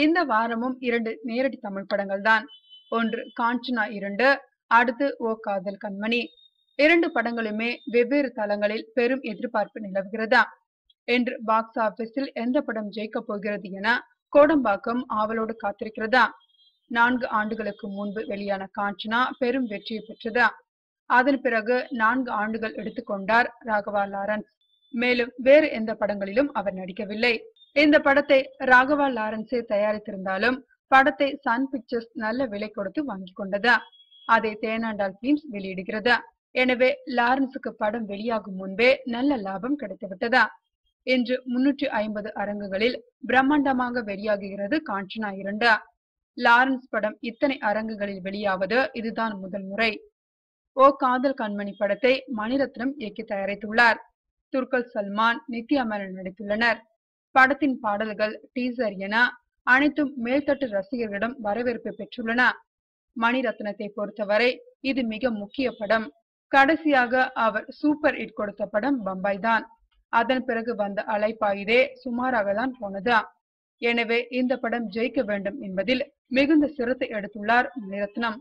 இந்த வாரமும் 2 நேரடி தமிழ் படங்கள் தான். ஒன்று காஞ்சனா 2, அடுத்து ஓ காதல் கண்மணி. 2 படங்களுமே வெவ்வேறு தளங்களில் பெரும் எதிர்பார்ப்பு நிலவுகிறதா? என்று பாக்ஸ் ஆபீஸில் எந்த படம் ஜெயிக்க போகிறது என கோடம்பாக்கம் ஆவலோடு காத்திருக்கிறதா? 4 ஆண்டுகளுக்கு முன்பு வெளியான காஞ்சனா பெரும் வெற்றியை பெற்றதா? அதன் பிறகு 4 ஆண்டுகள் எடுத்துக்கொண்டார் ராகவா லாரன்ஸ். மேலும் வேறு எந்த படங்களிலும் அவர் நடிக்கவில்லை. இந்த படத்தை ராகவா லாரன்ஸே தயாரித்திருந்தாலும் படத்தை சன் பிக்சர்ஸ் நல்ல விலை கொடுத்து வாங்கி கொண்டதா? அதை தேனாண்டாள் பிலிம்ஸ் வெளியிடுகிறதா? எனவே லாரன்ஸுக்கு படம் வெளியாகும் முன்பே நல்ல லாபம் கிடைத்துவிட்டதா? இன்று 350 அரங்குகளில் பிரம்மாண்டமாக வெளியாகுகிறது காஞ்சனா 2. லாரன்ஸ் படம் இத்தனை அரங்குகளில் வெளியாவது இதுதான் முதல் முறை. ஓ காதல் கண்மணி படத்தை மணிரத்னம் இயக்கி தயாரித்துள்ளார். துர்கல் சல்மான், நித்யா மேனன் நடித்துள்ளனர். படத்தின் பாடல்கள், டீசர் என அனைத்தும் மேல்தட்டு ரசிகர்களிடம் வரவேற்பு பெற்றுள்ளன. மணிரத்னத்தை பொறுத்தவரை இது மிக முக்கிய படம். கடைசியாக அவர் சூப்பர் ஹிட் கொடுத்த படம் பம்பாய் தான். அதன் பிறகு வந்த அலைப்பாயுதே சுமாராக தான் போனதா? எனவே இந்த படம் ஜெயிக்க வேண்டும் என்பதில் மிகுந்த சிரத்தை எடுத்துள்ளார் மணிரத்னம்.